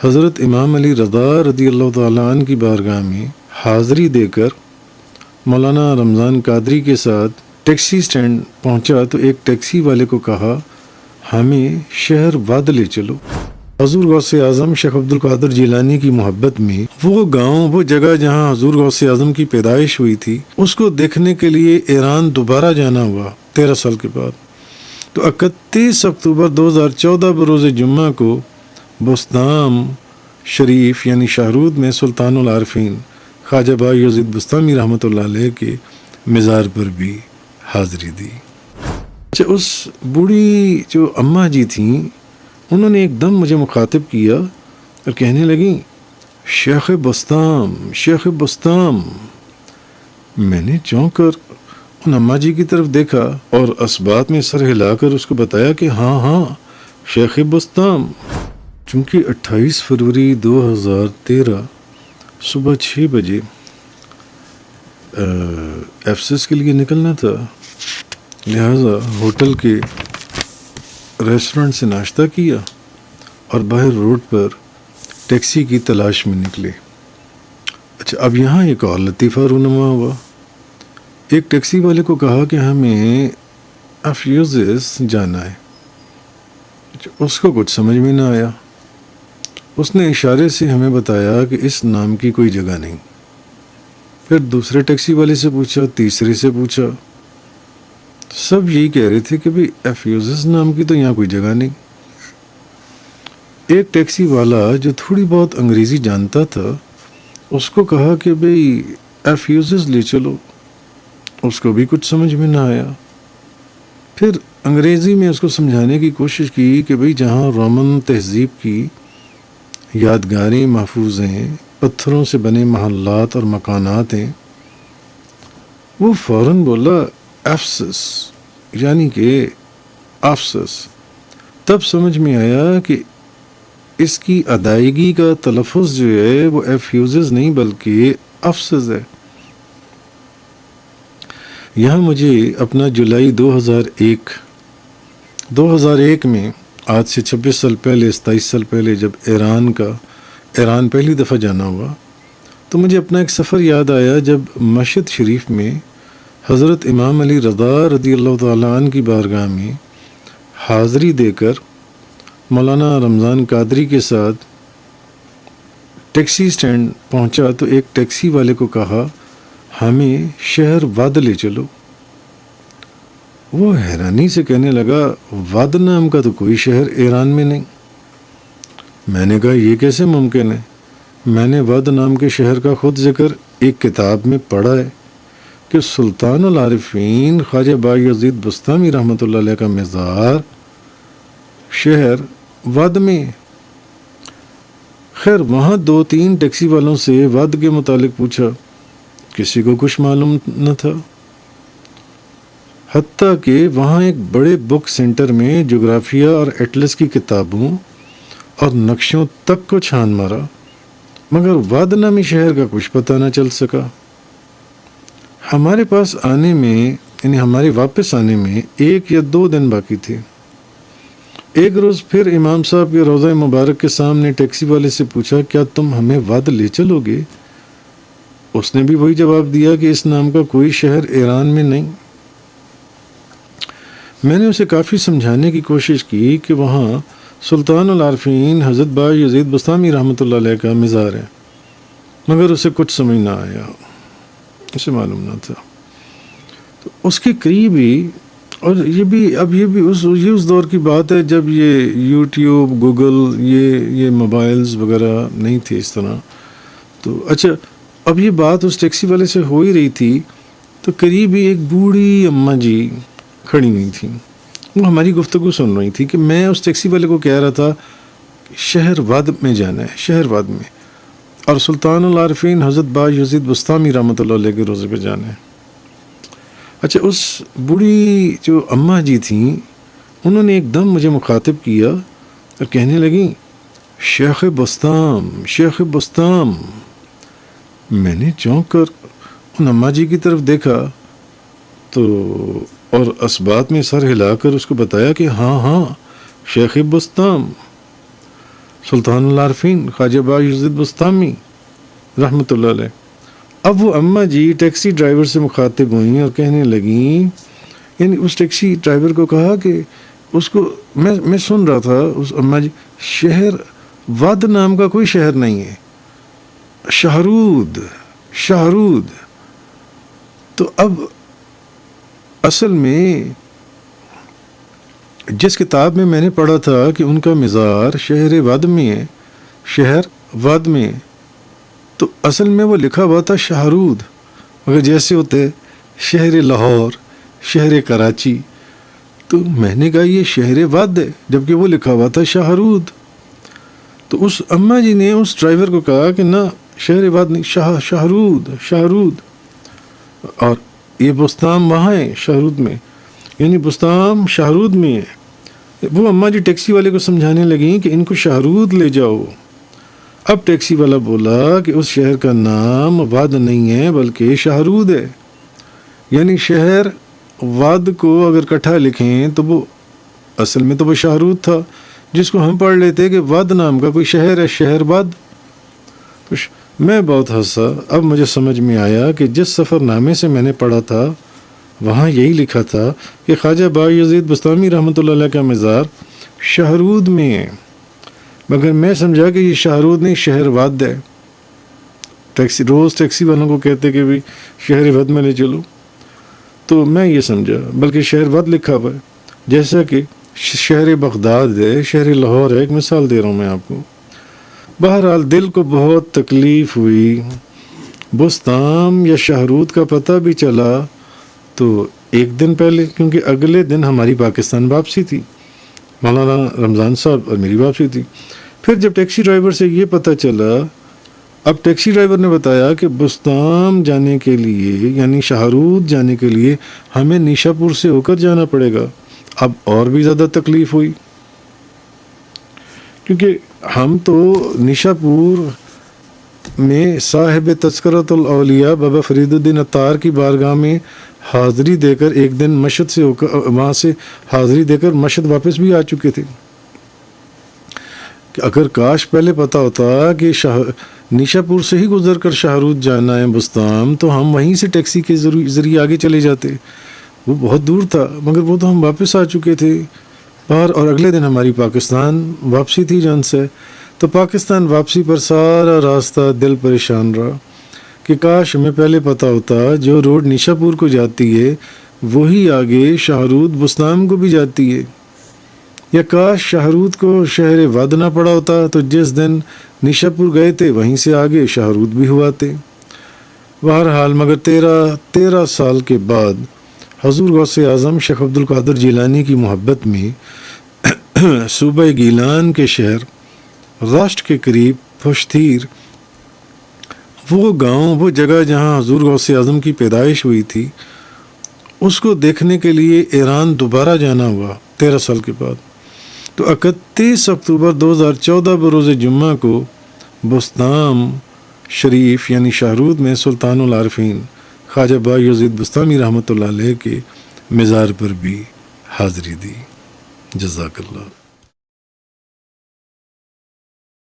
حضرت امام علی رضا رضی اللہ تعالیٰ عنہ کی بارگاہ میں حاضری دے کر مولانا رمضان قادری کے ساتھ ٹیکسی سٹینڈ پہنچا تو ایک ٹیکسی والے کو کہا ہمیں شہر ود لے چلو۔ حضور غوث اعظم شیخ عبد القادر جیلانی کی محبت میں وہ گاؤں، وہ جگہ جہاں حضور غوث اعظم کی پیدائش ہوئی تھی، اس کو دیکھنے کے لیے ایران دوبارہ جانا ہوا 13 سال کے بعد۔ تو 31 اکتوبر 2014 بروز جمعہ کو بستام شریف یعنی شاہرود میں سلطان العارفین خواجہ با یزید بستامی رحمۃ اللہ علیہ کے مزار پر بھی حاضری دی۔ اچھا، اس بوڑھی جو اماں جی تھیں، انہوں نے ایک دم مجھے مخاطب کیا اور کہنے لگیں شیخ بستام، شیخ بستام۔ میں نے چونک کر ان اماں جی کی طرف دیکھا اور اسبات میں سر ہلا کر اس کو بتایا کہ ہاں ہاں شیخ بستام۔ چونکہ 28 فروری 2013 صبح 6 بجے ایفسس کے لیے نکلنا تھا، لہٰذا ہوٹل کے ریسٹورنٹ سے ناشتہ کیا اور باہر روڈ پر ٹیکسی کی تلاش میں نکلے۔ اچھا، اب یہاں ایک اور لطیفہ رونما ہوا۔ ایک ٹیکسی والے کو کہا کہ ہمیں افیوزس جانا ہے۔ اس کو کچھ سمجھ میں نہ آیا، اس نے اشارے سے ہمیں بتایا کہ اس نام کی کوئی جگہ نہیں۔ پھر دوسرے ٹیکسی والے سے پوچھا، تیسرے سے پوچھا، سب یہی کہہ رہے تھے کہ بھئی ایفیوزس نام کی تو یہاں کوئی جگہ نہیں۔ ایک ٹیکسی والا جو تھوڑی بہت انگریزی جانتا تھا، اس کو کہا کہ بھئی ایفیوزس لے چلو، اس کو بھی کچھ سمجھ میں نہ آیا۔ پھر انگریزی میں اس کو سمجھانے کی کوشش کی کہ بھئی جہاں رومن تہذیب کی یادگاریں محفوظ ہیں، پتھروں سے بنے محلات اور مکانات ہیں، وہ فوراً بولا افسس یعنی کہ افسس۔ تب سمجھ میں آیا کہ اس کی ادائیگی کا تلفظ جو ہے وہ ایفیوزز نہیں بلکہ افسس ہے۔ یہاں مجھے اپنا جولائی 2001 میں آج سے 26 سال پہلے، 27 سال پہلے جب ایران پہلی دفعہ جانا ہوا، تو مجھے اپنا ایک سفر یاد آیا جب مشہد شریف میں حضرت امام علی رضا رضی اللہ تعالیٰ عنہ کی بارگاہ میں حاضری دے کر مولانا رمضان قادری کے ساتھ ٹیکسی سٹینڈ پہنچا تو ایک ٹیکسی والے کو کہا ہمیں شہر ود لے چلو۔ وہ حیرانی سے کہنے لگا ود نام کا تو کوئی شہر ایران میں نہیں۔ میں نے کہا یہ کیسے ممکن ہے؟ میں نے ود نام کے شہر کا خود ذکر ایک کتاب میں پڑھا ہے کہ سلطان العارفین خواجہ با یزید بستامی رحمۃ اللہ علیہ کا مزار شہر ود میں۔ خیر، وہاں 2-3 ٹیکسی والوں سے ود کے متعلق پوچھا، کسی کو کچھ معلوم نہ تھا، حتیٰ کہ وہاں ایک بڑے بک سینٹر میں جغرافیہ اور ایٹلس کی کتابوں اور نقشوں تک کو چھان مارا، مگر ود نامی شہر کا کچھ پتہ نہ چل سکا۔ ہمارے پاس آنے میں یعنی ہمارے واپس آنے میں 1 یا 2 دن باقی تھے۔ ایک روز پھر امام صاحب کے روضہ مبارک کے سامنے ٹیکسی والے سے پوچھا کیا تم ہمیں ود لے چلو گے؟ اس نے بھی وہی جواب دیا کہ اس نام کا کوئی شہر ایران میں نہیں۔ میں نے اسے کافی سمجھانے کی کوشش کی کہ وہاں سلطان العارفین حضرت با یزید بستامی رحمۃ اللہ علیہ کا مزار ہے، مگر اسے کچھ سمجھ نہ آیا، اسے معلوم نہ تھا۔ تو اس کے قریب ہی، اور یہ بھی اس دور کی بات ہے جب یہ یوٹیوب، گوگل، یہ موبائلز وغیرہ نہیں تھے اس طرح۔ تو اچھا، اب یہ بات اس ٹیکسی والے سے ہو ہی رہی تھی تو قریب ہی ایک بوڑھی اماں جی کھڑی ہوئی تھیں، وہ ہماری گفتگو سن رہی تھی کہ میں اس ٹیکسی والے کو کہہ رہا تھا شہر ود میں جانا ہے، شہر ود میں، اور سلطان العارفین حضرت با یزید بستامی رحمۃ اللہ علیہ کے روزے پہ جانا ہے۔ اچھا، اس بوڑھی جو اماں جی تھیں، انہوں نے ایک دم مجھے مخاطب کیا اور کہنے لگیں شیخ بستام، شیخ بستام۔ میں نے چونک کر ان اماں جی کی طرف دیکھا تو اور اسبات میں سر ہلا کر اس کو بتایا کہ ہاں ہاں شیخ بستام۔ سلطان العارفین خواجہ بایزید بسطامی رحمۃ اللہ علیہ۔ اب وہ اماں جی ٹیکسی ڈرائیور سے مخاطب ہوئیں اور کہنے لگیں، یعنی اس ٹیکسی ڈرائیور کو کہا کہ اس کو میں سن رہا تھا اس اماں جی، شہر ود نام کا کوئی شہر نہیں ہے، شاہرود۔ تو اب اصل میں جس کتاب میں نے پڑھا تھا کہ ان کا مزار شہر ود میں ہے، تو اصل میں وہ لکھا ہوا تھا شاہرود، مگر جیسے ہوتے شہر لاہور، شہر کراچی، تو میں نے کہا یہ شہر ود ہے، جبکہ وہ لکھا ہوا تھا شاہرود۔ تو اس اماں جی نے اس ڈرائیور کو کہا کہ نہ، شہر ود نہیں، شاہرود، اور یہ بستام وہاں ہے شاہرود میں، یعنی بستام شاہرود میں ہے۔ وہ اماں جی ٹیکسی والے کو سمجھانے لگیں کہ ان کو شاہرود لے جاؤ۔ اب ٹیکسی والا بولا کہ اس شہر کا نام ود نہیں ہے بلکہ شاہرود ہے، یعنی شہر ود کو اگر کٹھا لکھیں تو وہ اصل میں تو وہ شاہرود تھا، جس کو ہم پڑھ لیتے کہ ود نام کا کوئی شہر ہے، شہر ود۔ میں بہت ہنسا۔ اب مجھے سمجھ میں آیا کہ جس سفر نامے سے میں نے پڑھا تھا وہاں یہی لکھا تھا کہ خواجہ بایزید بسطامی رحمۃ اللہ علیہ کا مزار شاہرود میں ہے، مگر میں سمجھا کہ یہ شاہرود نہیں، شہر ود ہے۔ ٹیکسی والوں کو کہتے کہ بھی شہر ود میں لے چلو، تو میں یہ سمجھا بلکہ شہر ود لکھا ہوا ہے، جیسا کہ شہر بغداد ہے، شہر لاہور ہے۔ ایک مثال دے رہا ہوں میں آپ کو۔ بہرحال دل کو بہت تکلیف ہوئی۔ بستام یا شاہرود کا پتہ بھی چلا تو ایک دن پہلے، کیونکہ اگلے دن ہماری پاکستان واپسی تھی، مولانا رمضان صاحب اور میری واپسی تھی۔ پھر جب ٹیکسی ڈرائیور سے یہ پتہ چلا، اب ٹیکسی ڈرائیور نے بتایا کہ بستام جانے کے لیے یعنی شاہرود جانے کے لیے ہمیں نیشا پور سے ہو کر جانا پڑے گا۔ اب اور بھی زیادہ تکلیف ہوئی، کیونکہ ہم تو نیشا پور میں صاحب تذکرۃ الاولیاء بابا فرید الدین عطار کی بارگاہ میں حاضری دے کر ایک دن مشہد سے ہو کر وہاں سے حاضری دے کر مشہد واپس بھی آ چکے تھے۔ کہ اگر کاش پہلے پتہ ہوتا کہ نیشا پور سے ہی گزر کر شاہرود جانا ہے بستام، تو ہم وہیں سے ٹیکسی کے ذریعے آگے چلے جاتے۔ وہ بہت دور تھا، مگر وہ تو ہم واپس آ چکے تھے باہر، اور اگلے دن ہماری پاکستان واپسی تھی جان سے۔ تو پاکستان واپسی پر سارا راستہ دل پریشان رہا کہ کاش ہمیں پہلے پتہ ہوتا جو روڈ نیشا پور کو جاتی ہے وہی آگے شاہرود بستام کو بھی جاتی ہے، یا کاش شاہرود کو شہر ود نہ پڑا ہوتا تو جس دن نیشا پور گئے تھے وہیں سے آگے شاہرود بھی ہوا تھے۔ بہرحال مگر 13 سال کے بعد حضور غوث اعظم شیخ عبد القادر جیلانی کی محبت میں صوبہ گیلان کے شہر راشٹ کے قریب پشتیر، وہ گاؤں، وہ جگہ جہاں حضور غوث اعظم کی پیدائش ہوئی تھی، اس کو دیکھنے کے لیے ایران دوبارہ جانا ہوا 13 سال کے بعد۔ تو 31 اکتوبر 2014 بروز جمعہ کو بستام شریف یعنی شاہرود میں سلطان العارفین خواجہ بایزید بسطامی رحمۃ اللہ علیہ کے مزار پر بھی حاضری دی۔ جزاک اللہ۔